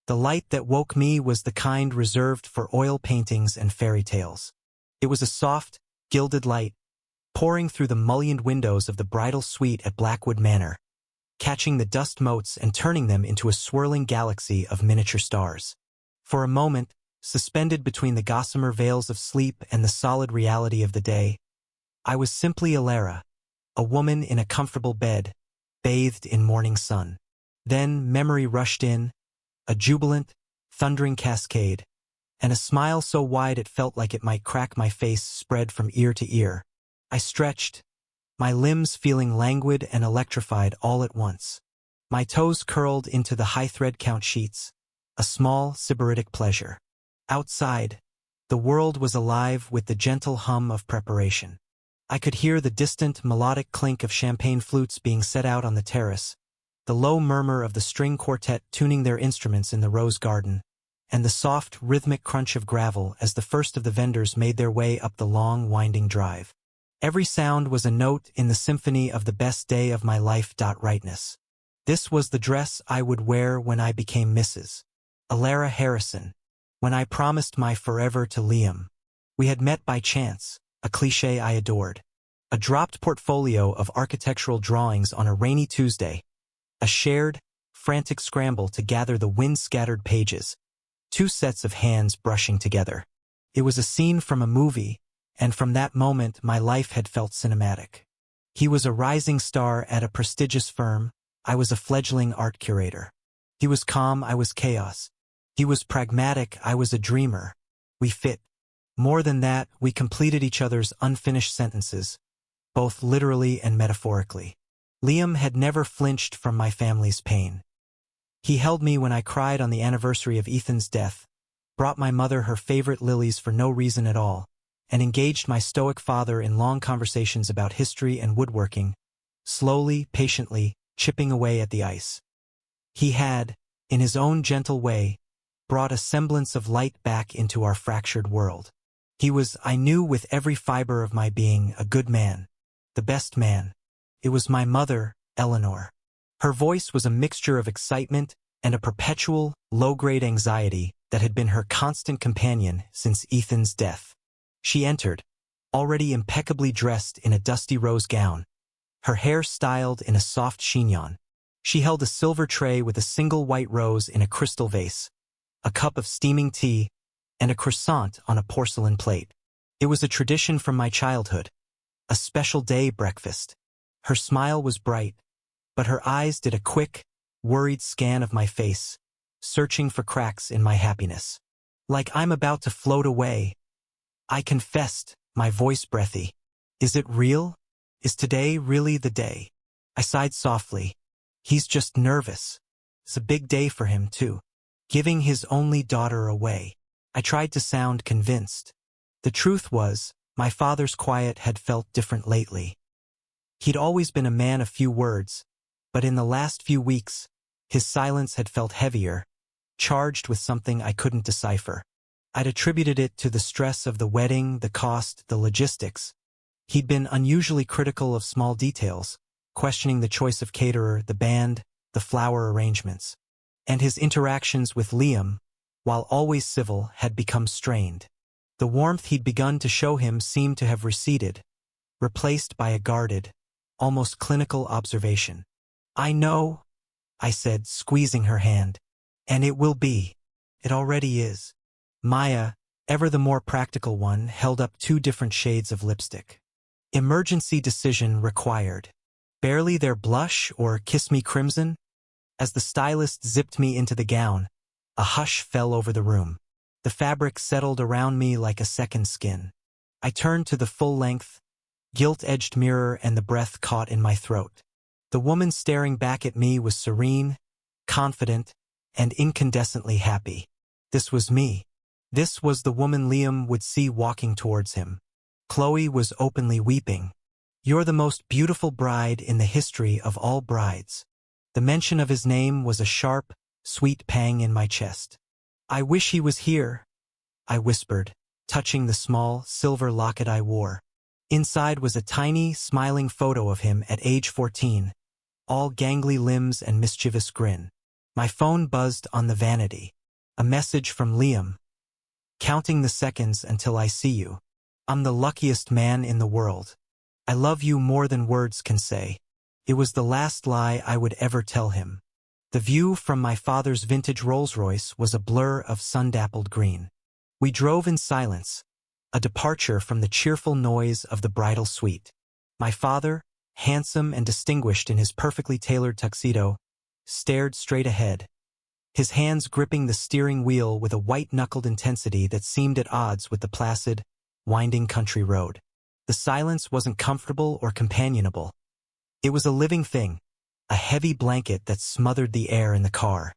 The light that woke me was the kind reserved for oil paintings and fairy tales. It was a soft, gilded light, pouring through the mullioned windows of the bridal suite at Blackwood Manor, catching the dust motes and turning them into a swirling galaxy of miniature stars. For a moment, suspended between the gossamer veils of sleep and the solid reality of the day, I was simply Alara, a woman in a comfortable bed, bathed in morning sun. Then memory rushed in, a jubilant, thundering cascade, and a smile so wide it felt like it might crack my face spread from ear to ear. I stretched, my limbs feeling languid and electrified all at once. My toes curled into the high thread count sheets, a small, sybaritic pleasure. Outside, the world was alive with the gentle hum of preparation. I could hear the distant, melodic clink of champagne flutes being set out on the terrace, the low murmur of the string quartet tuning their instruments in the rose garden, and the soft, rhythmic crunch of gravel as the first of the vendors made their way up the long, winding drive. Every sound was a note in the symphony of the best day of my life. Rightness. This was the dress I would wear when I became Mrs. Alara Harrison, when I promised my forever to Liam. We had met by chance, a cliché I adored. A dropped portfolio of architectural drawings on a rainy Tuesday, a shared, frantic scramble to gather the wind-scattered pages, two sets of hands brushing together. It was a scene from a movie, and from that moment my life had felt cinematic. He was a rising star at a prestigious firm, I was a fledgling art curator. He was calm, I was chaos. He was pragmatic, I was a dreamer. We fit. More than that, we completed each other's unfinished sentences, both literally and metaphorically. Liam had never flinched from my family's pain. He held me when I cried on the anniversary of Ethan's death, brought my mother her favorite lilies for no reason at all, and engaged my stoic father in long conversations about history and woodworking, slowly, patiently, chipping away at the ice. He had, in his own gentle way, brought a semblance of light back into our fractured world. He was, I knew with every fiber of my being, a good man, the best man. It was my mother, Eleanor. Her voice was a mixture of excitement and a perpetual, low-grade anxiety that had been her constant companion since Ethan's death. She entered, already impeccably dressed in a dusty rose gown, her hair styled in a soft chignon. She held a silver tray with a single white rose in a crystal vase, a cup of steaming tea, and a croissant on a porcelain plate. It was a tradition from my childhood, a special day breakfast. Her smile was bright, but her eyes did a quick, worried scan of my face, searching for cracks in my happiness. Like I'm about to float away. I confessed, my voice breathy. Is it real? Is today really the day? I sighed softly. He's just nervous. It's a big day for him, too. Giving his only daughter away. I tried to sound convinced. The truth was, my father's quiet had felt different lately. He'd always been a man of few words, but in the last few weeks, his silence had felt heavier, charged with something I couldn't decipher. I'd attributed it to the stress of the wedding, the cost, the logistics. He'd been unusually critical of small details, questioning the choice of caterer, the band, the flower arrangements. And his interactions with Liam, while always civil, had become strained. The warmth he'd begun to show him seemed to have receded, replaced by a guarded, almost clinical observation. I know, I said, squeezing her hand. And it will be. It already is. Maya, ever the more practical one, held up two different shades of lipstick. Emergency decision required. Barely their blush or kiss me crimson? As the stylist zipped me into the gown, a hush fell over the room. The fabric settled around me like a second skin. I turned to the full-length, gilt-edged mirror and the breath caught in my throat. The woman staring back at me was serene, confident, and incandescently happy. This was me. This was the woman Liam would see walking towards him. Chloe was openly weeping. You're the most beautiful bride in the history of all brides. The mention of his name was a sharp, sweet pang in my chest. I wish he was here, I whispered, touching the small, silver locket I wore. Inside was a tiny, smiling photo of him at age 14, all gangly limbs and mischievous grin. My phone buzzed on the vanity. A message from Liam. Counting the seconds until I see you. I'm the luckiest man in the world. I love you more than words can say. It was the last lie I would ever tell him. The view from my father's vintage Rolls-Royce was a blur of sun-dappled green. We drove in silence, a departure from the cheerful noise of the bridal suite. My father, handsome and distinguished in his perfectly tailored tuxedo, stared straight ahead, his hands gripping the steering wheel with a white-knuckled intensity that seemed at odds with the placid, winding country road. The silence wasn't comfortable or companionable. It was a living thing, a heavy blanket that smothered the air in the car.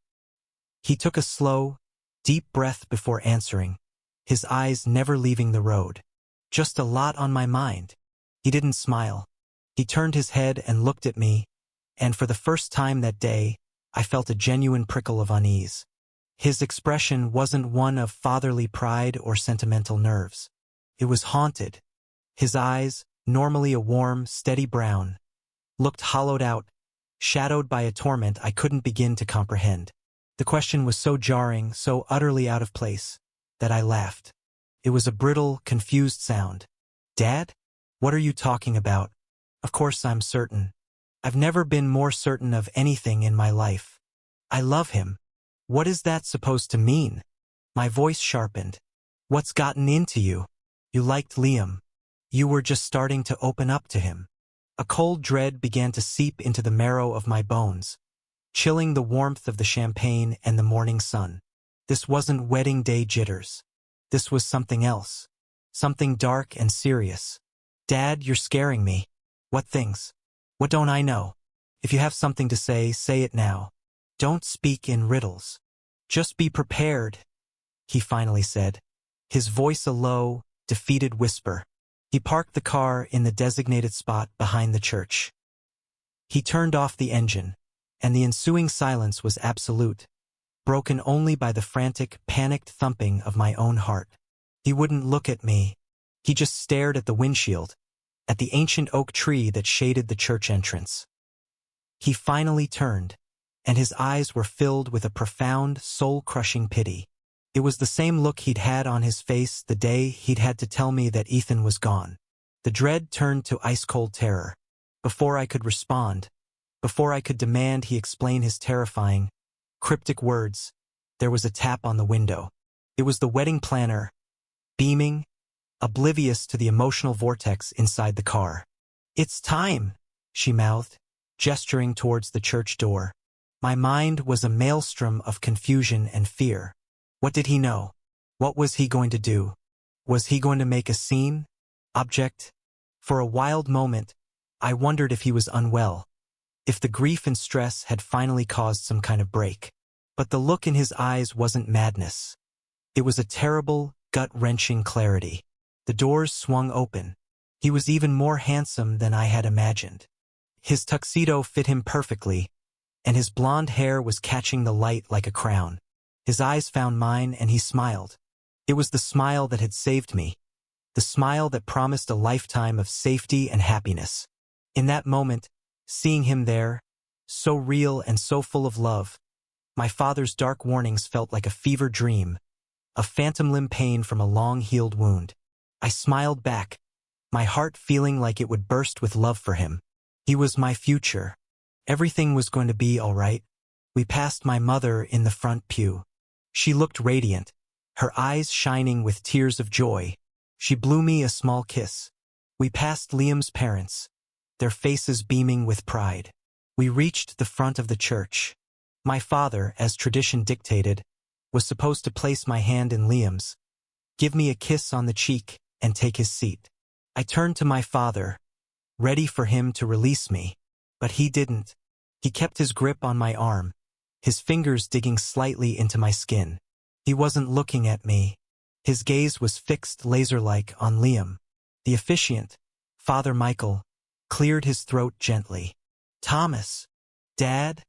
He took a slow, deep breath before answering, his eyes never leaving the road. Just a lot on my mind. He didn't smile. He turned his head and looked at me, and for the first time that day, I felt a genuine prickle of unease. His expression wasn't one of fatherly pride or sentimental nerves. It was haunted. His eyes, normally a warm, steady brown, looked hollowed out, shadowed by a torment I couldn't begin to comprehend. The question was so jarring, so utterly out of place, that I laughed. It was a brittle, confused sound. Dad? What are you talking about? Of course I'm certain. I've never been more certain of anything in my life. I love him. What is that supposed to mean? My voice sharpened. What's gotten into you? You liked Liam. You were just starting to open up to him. A cold dread began to seep into the marrow of my bones, chilling the warmth of the champagne and the morning sun. This wasn't wedding day jitters. This was something else. Something dark and serious. Dad, you're scaring me. What things? What don't I know? If you have something to say it now. Don't speak in riddles. Just be prepared, he finally said, his voice a low, defeated whisper. He parked the car in the designated spot behind the church. He turned off the engine, and the ensuing silence was absolute, broken only by the frantic, panicked thumping of my own heart. He wouldn't look at me. He just stared at the windshield, at the ancient oak tree that shaded the church entrance. He finally turned, and his eyes were filled with a profound, soul-crushing pity. It was the same look he'd had on his face the day he'd had to tell me that Ethan was gone. The dread turned to ice-cold terror. Before I could respond, before I could demand he explain his terrifying, cryptic words, there was a tap on the window. It was the wedding planner, beaming, oblivious to the emotional vortex inside the car. "It's time," she mouthed, gesturing towards the church door. My mind was a maelstrom of confusion and fear. What did he know? What was he going to do? Was he going to make a scene? Object? For a wild moment, I wondered if he was unwell, if the grief and stress had finally caused some kind of break. But the look in his eyes wasn't madness. It was a terrible, gut-wrenching clarity. The doors swung open. He was even more handsome than I had imagined. His tuxedo fit him perfectly, and his blonde hair was catching the light like a crown. His eyes found mine, and he smiled. It was the smile that had saved me, the smile that promised a lifetime of safety and happiness. In that moment, seeing him there, so real and so full of love, my father's dark warnings felt like a fever dream, a phantom limb pain from a long-healed wound. I smiled back, my heart feeling like it would burst with love for him. He was my future. Everything was going to be all right. We passed my mother in the front pew. She looked radiant, her eyes shining with tears of joy. She blew me a small kiss. We passed Liam's parents, their faces beaming with pride. We reached the front of the church. My father, as tradition dictated, was supposed to place my hand in Liam's, give me a kiss on the cheek, and take his seat. I turned to my father, ready for him to release me, but he didn't. He kept his grip on my arm, his fingers digging slightly into my skin. He wasn't looking at me. His gaze was fixed laser-like on Liam. The officiant, Father Michael, cleared his throat gently. "Thomas." "Dad?"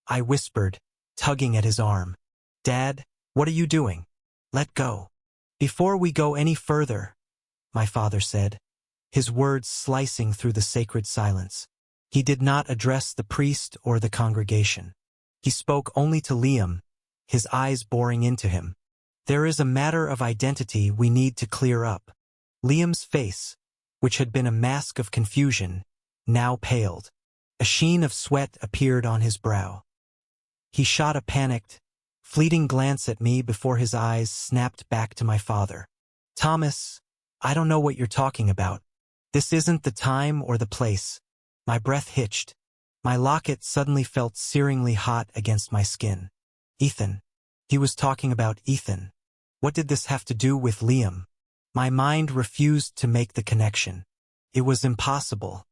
I whispered, tugging at his arm. "Dad, what are you doing? Let go." "Before we go any further," my father said, his words slicing through the sacred silence. He did not address the priest or the congregation. He spoke only to Liam, his eyes boring into him. There is a matter of identity we need to clear up. Liam's face, which had been a mask of confusion, now paled. A sheen of sweat appeared on his brow. He shot a panicked, fleeting glance at me before his eyes snapped back to my father. Thomas, I don't know what you're talking about. This isn't the time or the place. My breath hitched. My locket suddenly felt searingly hot against my skin. Ethan. He was talking about Ethan. What did this have to do with Liam? My mind refused to make the connection. It was impossible.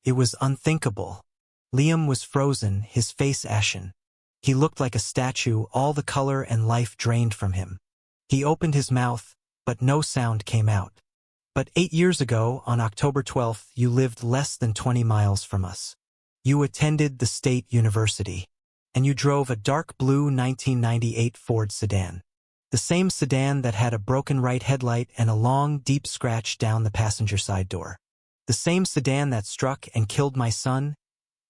It was unthinkable. Liam was frozen, his face ashen. He looked like a statue, all the color and life drained from him. He opened his mouth, but no sound came out. But 8 years ago, on October 12th, you lived less than 20 miles from us. You attended the State University, and you drove a dark blue 1998 Ford sedan. The same sedan that had a broken right headlight and a long, deep scratch down the passenger side door. The same sedan that struck and killed my son,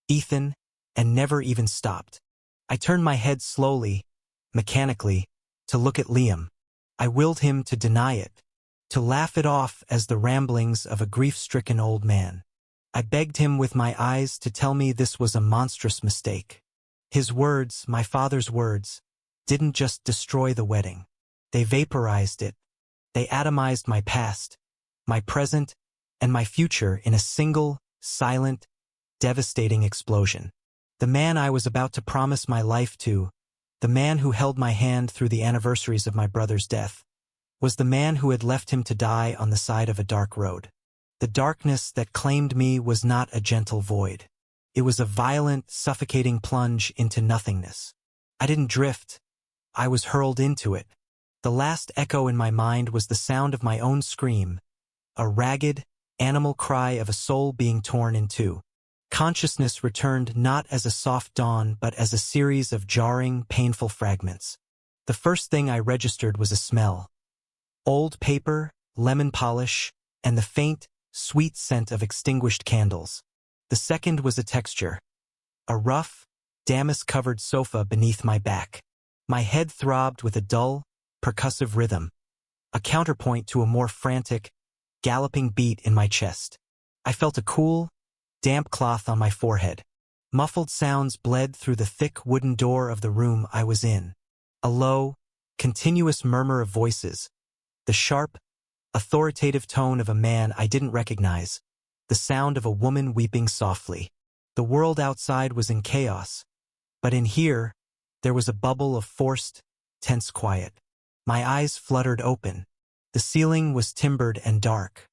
Ethan, and never even stopped. I turned my head slowly, mechanically, to look at Liam. I willed him to deny it, to laugh it off as the ramblings of a grief-stricken old man. I begged him with my eyes to tell me this was a monstrous mistake. His words, my father's words, didn't just destroy the wedding. They vaporized it. They atomized my past, my present, and my future in a single, silent, devastating explosion. The man I was about to promise my life to, the man who held my hand through the anniversaries of my brother's death, was the man who had left him to die on the side of a dark road. The darkness that claimed me was not a gentle void. It was a violent, suffocating plunge into nothingness. I didn't drift. I was hurled into it. The last echo in my mind was the sound of my own scream, a ragged, animal cry of a soul being torn in two. Consciousness returned not as a soft dawn but as a series of jarring, painful fragments. The first thing I registered was a smell. Old paper, lemon polish, and the faint, sweet scent of extinguished candles. The second was a texture. A rough, damask-covered sofa beneath my back. My head throbbed with a dull, percussive rhythm, a counterpoint to a more frantic, galloping beat in my chest. I felt a cool, damp cloth on my forehead. Muffled sounds bled through the thick wooden door of the room I was in. A low, continuous murmur of voices. The sharp, authoritative tone of a man I didn't recognize. The sound of a woman weeping softly. The world outside was in chaos, but in here, there was a bubble of forced, tense quiet. My eyes fluttered open. The ceiling was timbered and dark.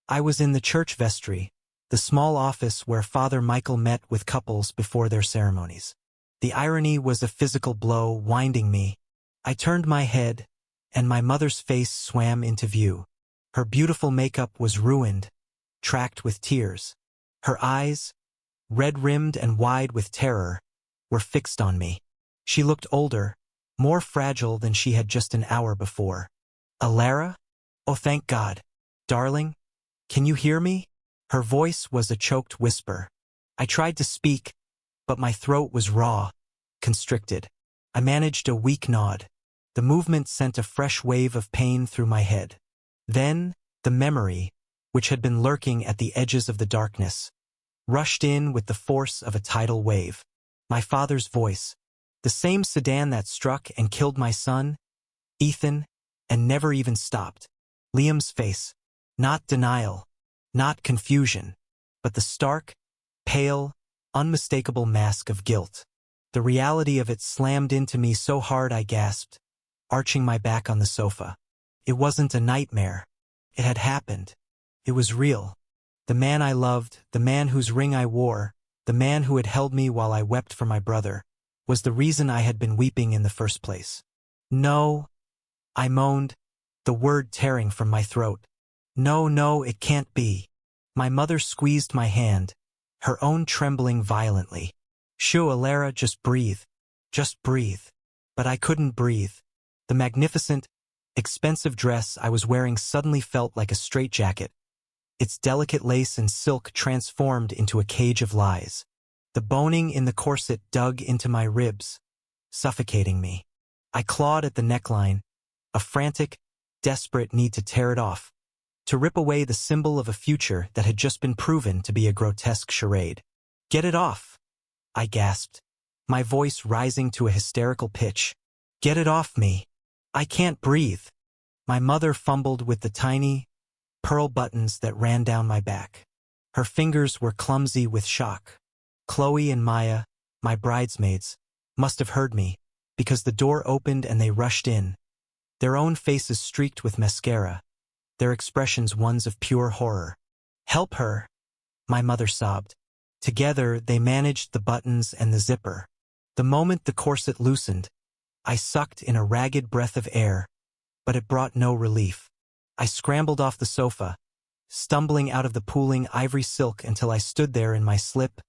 I was in the church vestry, the small office where Father Michael met with couples before their ceremonies. The irony was a physical blow winding me. I turned my head, and my mother's face swam into view. Her beautiful makeup was ruined, tracked with tears. Her eyes, red-rimmed and wide with terror, were fixed on me. She looked older, more fragile than she had just an hour before. Alara? Oh, thank God. Darling, can you hear me? Her voice was a choked whisper. I tried to speak, but my throat was raw, constricted. I managed a weak nod. The movement sent a fresh wave of pain through my head. Then, the memory, which had been lurking at the edges of the darkness, rushed in with the force of a tidal wave. My father's voice, the same sedan that struck and killed my son, Ethan, and never even stopped. Liam's face, not denial, not confusion, but the stark, pale, unmistakable mask of guilt. The reality of it slammed into me so hard I gasped, arching my back on the sofa. It wasn't a nightmare. It had happened. It was real. The man I loved, the man whose ring I wore, the man who had held me while I wept for my brother, was the reason I had been weeping in the first place. No, I moaned, the word tearing from my throat. No, no, it can't be. My mother squeezed my hand, her own trembling violently. Shoo, Alara, just breathe. Just breathe. But I couldn't breathe. The magnificent, expensive dress I was wearing suddenly felt like a straitjacket. Its delicate lace and silk transformed into a cage of lies. The boning in the corset dug into my ribs, suffocating me. I clawed at the neckline, a frantic, desperate need to tear it off, to rip away the symbol of a future that had just been proven to be a grotesque charade. "Get it off!" I gasped, my voice rising to a hysterical pitch. "Get it off me! I can't breathe!" My mother fumbled with the tiny, pearl buttons that ran down my back. Her fingers were clumsy with shock. Chloe and Maya, my bridesmaids, must have heard me, because the door opened and they rushed in, their own faces streaked with mascara, their expressions ones of pure horror. "Help her!" my mother sobbed. Together, they managed the buttons and the zipper. The moment the corset loosened, I sucked in a ragged breath of air, but it brought no relief. I scrambled off the sofa, stumbling out of the pooling ivory silk until I stood there in my slip,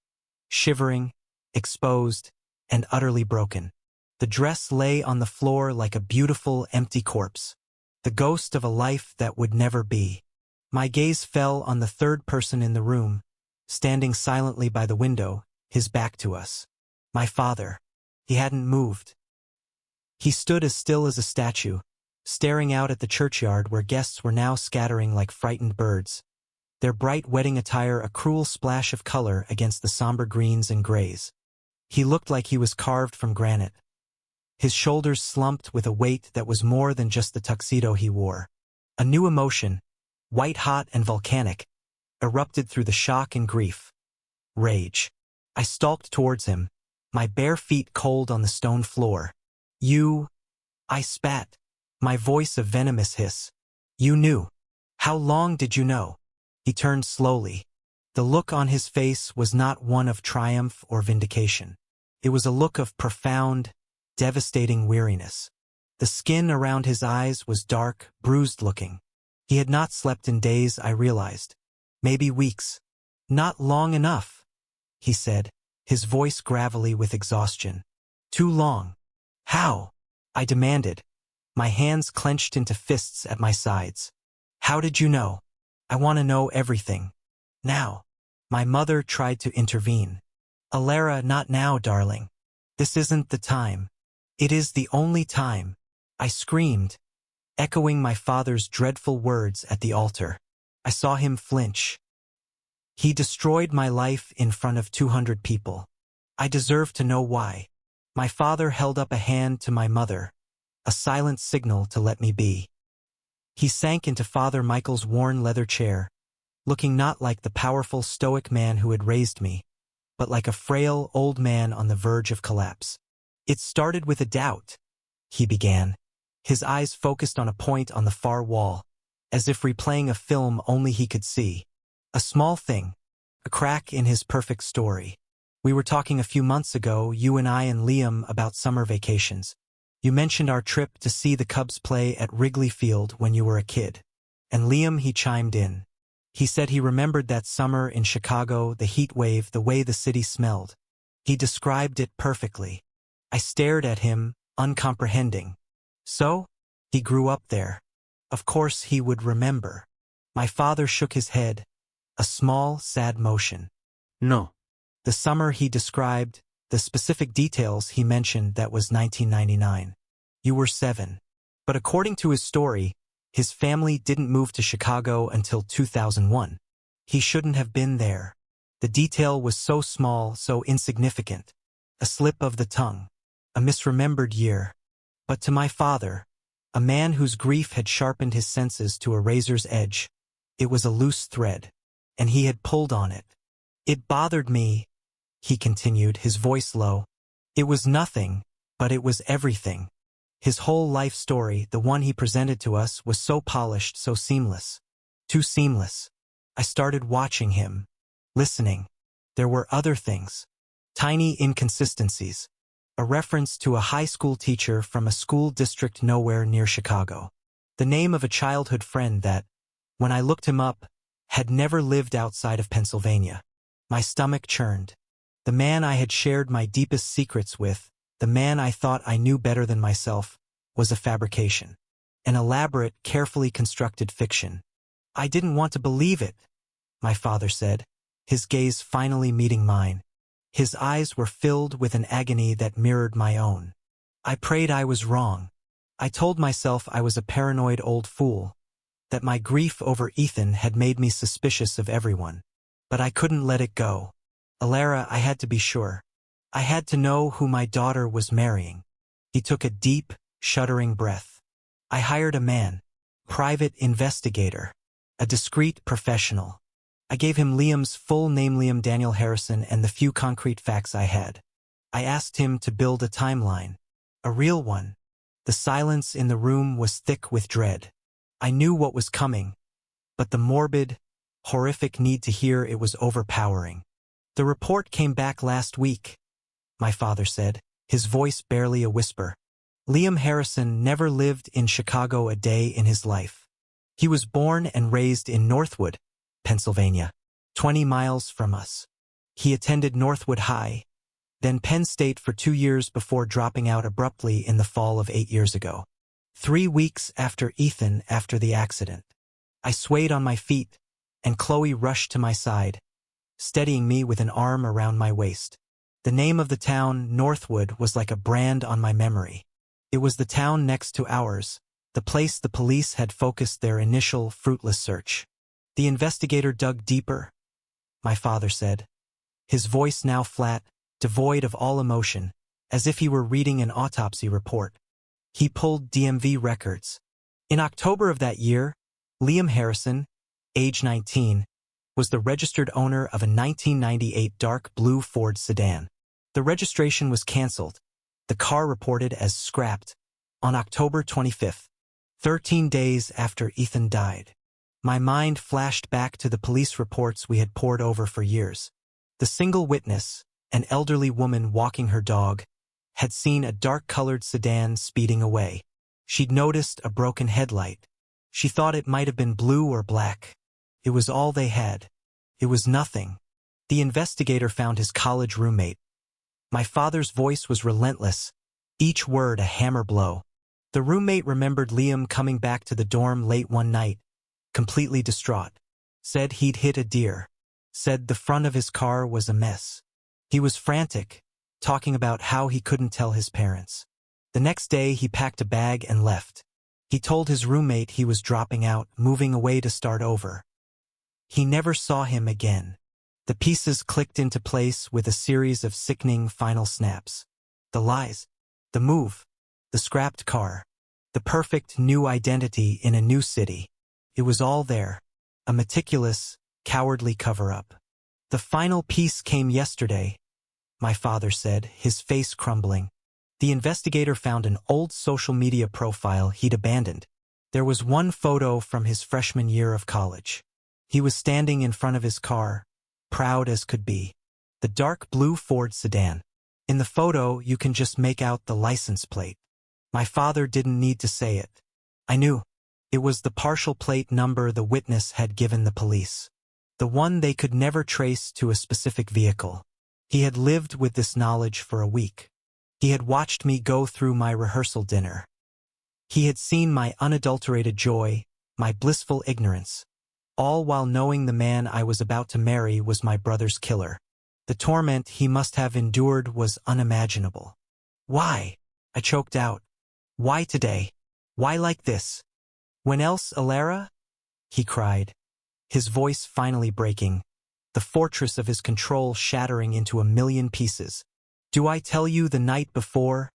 shivering, exposed, and utterly broken. The dress lay on the floor like a beautiful, empty corpse, the ghost of a life that would never be. My gaze fell on the third person in the room, standing silently by the window, his back to us. My father. He hadn't moved. He stood as still as a statue, staring out at the churchyard where guests were now scattering like frightened birds, their bright wedding attire a cruel splash of color against the somber greens and grays. He looked like he was carved from granite. His shoulders slumped with a weight that was more than just the tuxedo he wore. A new emotion, white-hot and volcanic, erupted through the shock and grief. Rage. I stalked towards him, my bare feet cold on the stone floor. "You..." I spat, my voice a venomous hiss. "You knew. How long did you know?" He turned slowly. The look on his face was not one of triumph or vindication. It was a look of profound, devastating weariness. The skin around his eyes was dark, bruised-looking. He had not slept in days, I realized. Maybe weeks. "Not long enough," he said, his voice gravelly with exhaustion. "Too long." "How?" I demanded, my hands clenched into fists at my sides. "How did you know? I want to know everything. Now." My mother tried to intervene. "Alara, not now, darling. This isn't the time. It is the only time," I screamed, echoing my father's dreadful words at the altar. I saw him flinch. He destroyed my life in front of 200 people. I deserve to know why. My father held up a hand to my mother, a silent signal to let me be. He sank into Father Michael's worn leather chair, looking not like the powerful stoic man who had raised me, but like a frail old man on the verge of collapse. "It started with a doubt," he began, his eyes focused on a point on the far wall, as if replaying a film only he could see. A small thing, a crack in his perfect story. "We were talking a few months ago, you and I and Liam, about summer vacations. You mentioned our trip to see the Cubs play at Wrigley Field when you were a kid. And Liam, he chimed in. He said he remembered that summer in Chicago, the heat wave, the way the city smelled. He described it perfectly." I stared at him, uncomprehending. "So? He grew up there. Of course he would remember." My father shook his head, a small, sad motion. "No. The summer he described, the specific details he mentioned, that was 1999. You were 7. But according to his story, his family didn't move to Chicago until 2001. He shouldn't have been there. The detail was so small, so insignificant. A slip of the tongue. A misremembered year. But to my father, a man whose grief had sharpened his senses to a razor's edge, it was a loose thread, and he had pulled on it. It bothered me, he continued, his voice low. It was nothing, but it was everything. His whole life story, the one he presented to us, was so polished, so seamless. Too seamless. I started watching him, listening. There were other things. Tiny inconsistencies. A reference to a high school teacher from a school district nowhere near Chicago. The name of a childhood friend that, when I looked him up, had never lived outside of Pennsylvania. My stomach churned. The man I had shared my deepest secrets with, the man I thought I knew better than myself, was a fabrication. An elaborate, carefully constructed fiction. I didn't want to believe it, my father said, his gaze finally meeting mine. His eyes were filled with an agony that mirrored my own. I prayed I was wrong. I told myself I was a paranoid old fool, that my grief over Ethan had made me suspicious of everyone. But I couldn't let it go. Alara, I had to be sure. I had to know who my daughter was marrying. He took a deep, shuddering breath. I hired a man, private investigator, a discreet professional. I gave him Liam's full name, Liam Daniel Harrison, and the few concrete facts I had. I asked him to build a timeline, a real one. The silence in the room was thick with dread. I knew what was coming, but the morbid, horrific need to hear it was overpowering. The report came back last week, my father said, his voice barely a whisper. Liam Harrison never lived in Chicago a day in his life. He was born and raised in Northwood, Pennsylvania, 20 miles from us. He attended Northwood High, then Penn State for 2 years before dropping out abruptly in the fall of 8 years ago. 3 weeks after the accident. I swayed on my feet, and Chloe rushed to my side, steadying me with an arm around my waist. The name of the town, Northwood, was like a brand on my memory. It was the town next to ours, the place the police had focused their initial, fruitless search. The investigator dug deeper, my father said, his voice now flat, devoid of all emotion, as if he were reading an autopsy report. He pulled DMV records. In October of that year, Liam Harrison, age 19, was the registered owner of a 1998 dark blue Ford sedan. The registration was canceled, the car reported as scrapped, on October 25th, 13 days after Ethan died. My mind flashed back to the police reports we had pored over for years. The single witness, an elderly woman walking her dog, had seen a dark-colored sedan speeding away. She'd noticed a broken headlight. She thought it might have been blue or black. It was all they had. It was nothing. The investigator found his college roommate. My father's voice was relentless, each word a hammer blow. The roommate remembered Liam coming back to the dorm late one night, completely distraught. Said he'd hit a deer. Said the front of his car was a mess. He was frantic, talking about how he couldn't tell his parents. The next day he packed a bag and left. He told his roommate he was dropping out, moving away to start over. He never saw him again. The pieces clicked into place with a series of sickening final snaps. The lies, the move, the scrapped car, the perfect new identity in a new city. It was all there, a meticulous, cowardly cover-up. The final piece came yesterday, my father said, his face crumbling. The investigator found an old social media profile he'd abandoned. There was one photo from his freshman year of college. He was standing in front of his car, proud as could be. The dark blue Ford sedan. In the photo, you can just make out the license plate. My father didn't need to say it. I knew. It was the partial plate number the witness had given the police. The one they could never trace to a specific vehicle. He had lived with this knowledge for a week. He had watched me go through my rehearsal dinner. He had seen my unadulterated joy, my blissful ignorance, all while knowing the man I was about to marry was my brother's killer. The torment he must have endured was unimaginable. Why? I choked out. Why today? Why like this? When else, Alara? He cried, his voice finally breaking, the fortress of his control shattering into a million pieces. Do I tell you the night before,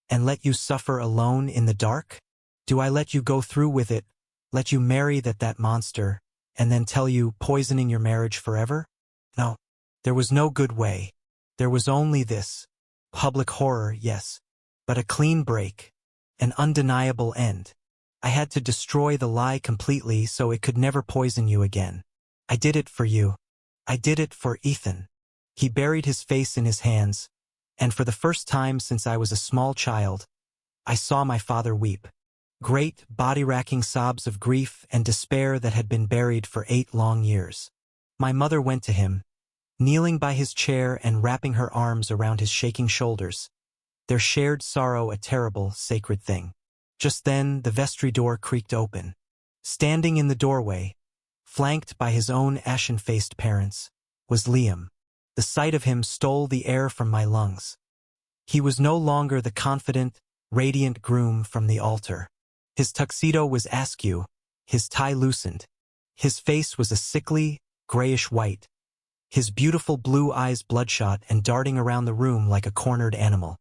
and let you suffer alone in the dark? Do I let you go through with it, let you marry that monster, and then tell you poisoning your marriage forever? No, there was no good way. There was only this. Public horror, yes, but a clean break, an undeniable end. I had to destroy the lie completely so it could never poison you again. I did it for you. I did it for Ethan. He buried his face in his hands, and for the first time since I was a small child, I saw my father weep. Great, body-racking sobs of grief and despair that had been buried for 8 long years. My mother went to him, kneeling by his chair and wrapping her arms around his shaking shoulders, their shared sorrow a terrible, sacred thing. Just then, the vestry door creaked open. Standing in the doorway, flanked by his own ashen-faced parents, was Liam. The sight of him stole the air from my lungs. He was no longer the confident, radiant groom from the altar. His tuxedo was askew, his tie loosened. His face was a sickly, grayish white, his beautiful blue eyes bloodshot and darting around the room like a cornered animal.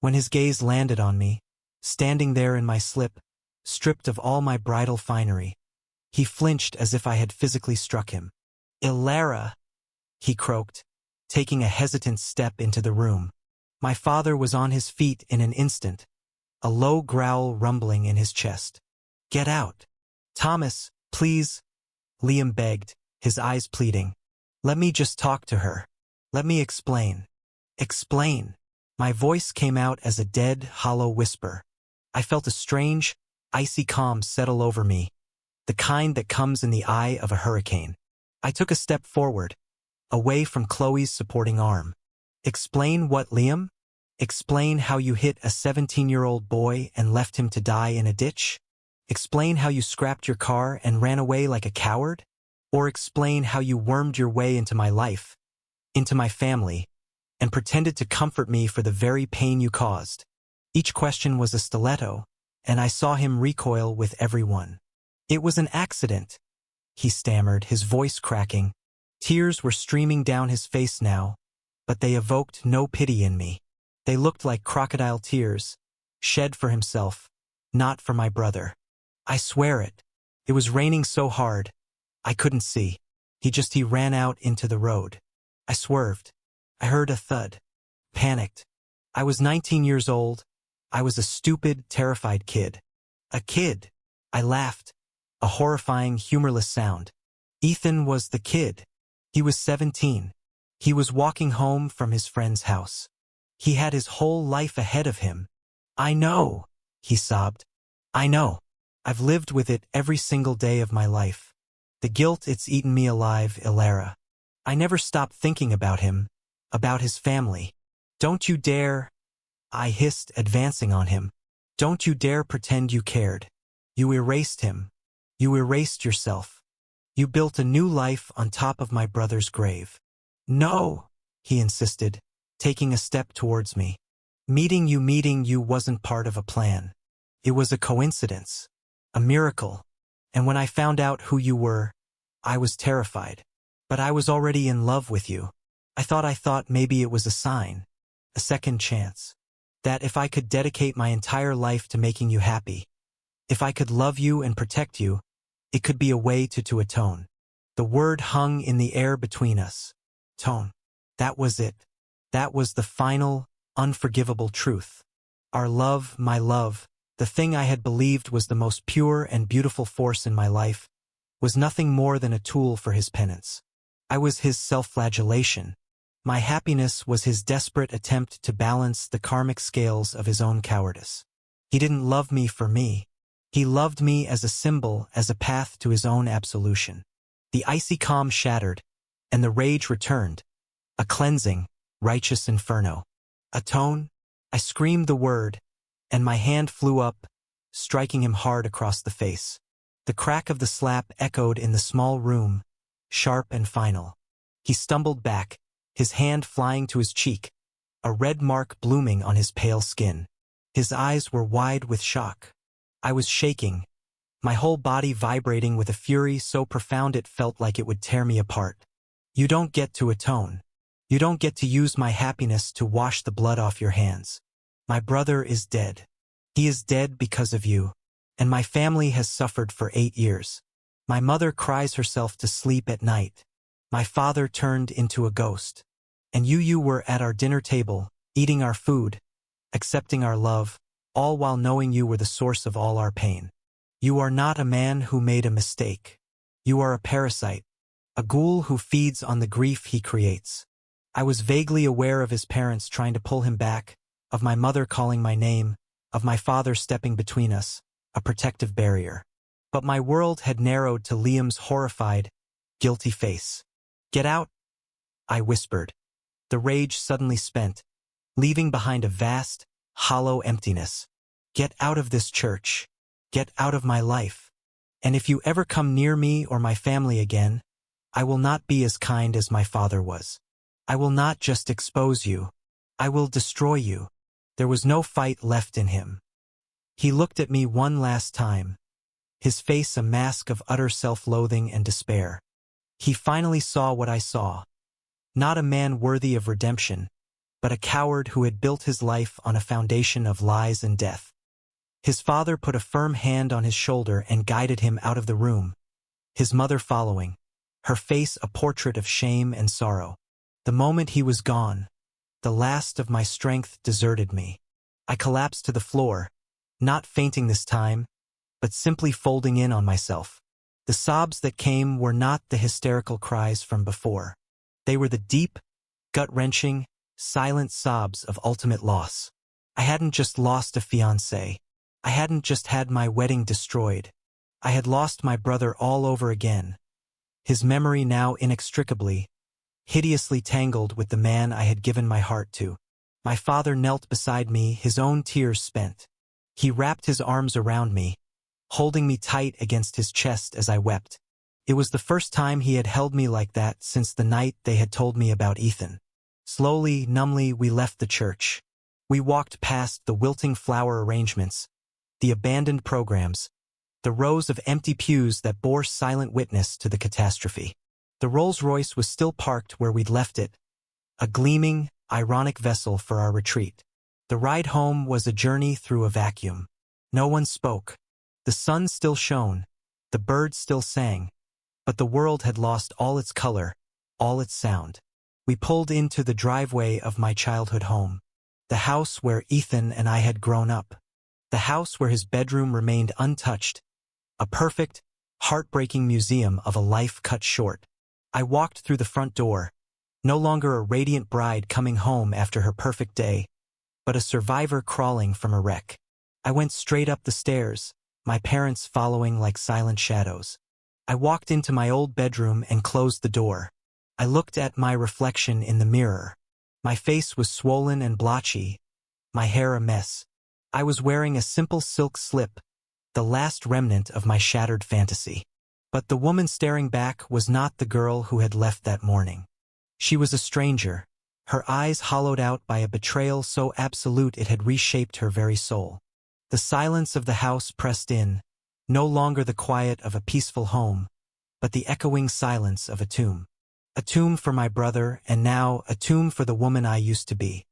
When his gaze landed on me, standing there in my slip, stripped of all my bridal finery, he flinched as if I had physically struck him. "Ilara," he croaked, taking a hesitant step into the room. My father was on his feet in an instant, a low growl rumbling in his chest. "Get out." "Thomas, please," Liam begged, his eyes pleading. "Let me just talk to her. Let me explain." "Explain." My voice came out as a dead, hollow whisper. I felt a strange, icy calm settle over me, the kind that comes in the eye of a hurricane. I took a step forward, away from Chloe's supporting arm. "Explain what, Liam? Explain how you hit a 17-year-old boy and left him to die in a ditch? Explain how you scrapped your car and ran away like a coward? Or explain how you wormed your way into my life, into my family, and pretended to comfort me for the very pain you caused?" Each question was a stiletto, and I saw him recoil with every one. "It was an accident," he stammered, his voice cracking. Tears were streaming down his face now, but they evoked no pity in me. They looked like crocodile tears, shed for himself, not for my brother. "I swear it. It was raining so hard, I couldn't see. He ran out into the road. I swerved. I heard a thud. Panicked. I was 19 years old. I was a stupid, terrified kid. A kid." I laughed, a horrifying, humorless sound. Ethan was the kid. He was 17. He was walking home from his friend's house. He had his whole life ahead of him. "I know," he sobbed. "I know. I've lived with it every single day of my life. The guilt, it's eaten me alive, Ilara. I never stopped thinking about him, about his family. Don't you dare," I hissed, advancing on him. "Don't you dare pretend you cared. You erased him. You erased yourself. You built a new life on top of my brother's grave." "No," he insisted, taking a step towards me. Meeting you wasn't part of a plan. It was a coincidence, a miracle. And when I found out who you were, I was terrified. But I was already in love with you. I thought maybe it was a sign, a second chance. That if I could dedicate my entire life to making you happy, if I could love you and protect you, it could be a way to atone. The word hung in the air between us. Tone. That was it. That was the final, unforgivable truth. Our love, my love, the thing I had believed was the most pure and beautiful force in my life, was nothing more than a tool for his penance. I was his self-flagellation. My happiness was his desperate attempt to balance the karmic scales of his own cowardice. He didn't love me for me. He loved me as a symbol, as a path to his own absolution. The icy calm shattered, and the rage returned. A cleansing, righteous inferno. "Atone?" I screamed the word, and my hand flew up, striking him hard across the face. The crack of the slap echoed in the small room, sharp and final. He stumbled back, his hand flying to his cheek, a red mark blooming on his pale skin. His eyes were wide with shock. I was shaking, my whole body vibrating with a fury so profound it felt like it would tear me apart. "You don't get to atone. You don't get to use my happiness to wash the blood off your hands. My brother is dead. He is dead because of you, and my family has suffered for 8 years. My mother cries herself to sleep at night. My father turned into a ghost. And you were at our dinner table, eating our food, accepting our love, all while knowing you were the source of all our pain. You are not a man who made a mistake. You are a parasite, a ghoul who feeds on the grief he creates." I was vaguely aware of his parents trying to pull him back, of my mother calling my name, of my father stepping between us, a protective barrier. But my world had narrowed to Liam's horrified, guilty face. "Get out," I whispered, the rage suddenly spent, leaving behind a vast, hollow emptiness. "Get out of this church. Get out of my life. And if you ever come near me or my family again, I will not be as kind as my father was. I will not just expose you. I will destroy you." There was no fight left in him. He looked at me one last time, his face a mask of utter self-loathing and despair. He finally saw what I saw. Not a man worthy of redemption, but a coward who had built his life on a foundation of lies and death. His father put a firm hand on his shoulder and guided him out of the room, his mother following, her face a portrait of shame and sorrow. The moment he was gone, the last of my strength deserted me. I collapsed to the floor, not fainting this time, but simply folding in on myself. The sobs that came were not the hysterical cries from before. They were the deep, gut-wrenching, silent sobs of ultimate loss. I hadn't just lost a fiancé. I hadn't just had my wedding destroyed. I had lost my brother all over again. His memory now inextricably, hideously tangled with the man I had given my heart to. My father knelt beside me, his own tears spent. He wrapped his arms around me, holding me tight against his chest as I wept. It was the first time he had held me like that since the night they had told me about Ethan. Slowly, numbly, we left the church. We walked past the wilting flower arrangements, the abandoned programs, the rows of empty pews that bore silent witness to the catastrophe. The Rolls-Royce was still parked where we'd left it, a gleaming, ironic vessel for our retreat. The ride home was a journey through a vacuum. No one spoke. The sun still shone, the birds still sang, but the world had lost all its color, all its sound. We pulled into the driveway of my childhood home, the house where Ethan and I had grown up, the house where his bedroom remained untouched, a perfect, heartbreaking museum of a life cut short. I walked through the front door, no longer a radiant bride coming home after her perfect day, but a survivor crawling from a wreck. I went straight up the stairs, my parents following like silent shadows. I walked into my old bedroom and closed the door. I looked at my reflection in the mirror. My face was swollen and blotchy, my hair a mess. I was wearing a simple silk slip, the last remnant of my shattered fantasy. But the woman staring back was not the girl who had left that morning. She was a stranger, her eyes hollowed out by a betrayal so absolute it had reshaped her very soul. The silence of the house pressed in, no longer the quiet of a peaceful home, but the echoing silence of a tomb. A tomb for my brother, and now a tomb for the woman I used to be.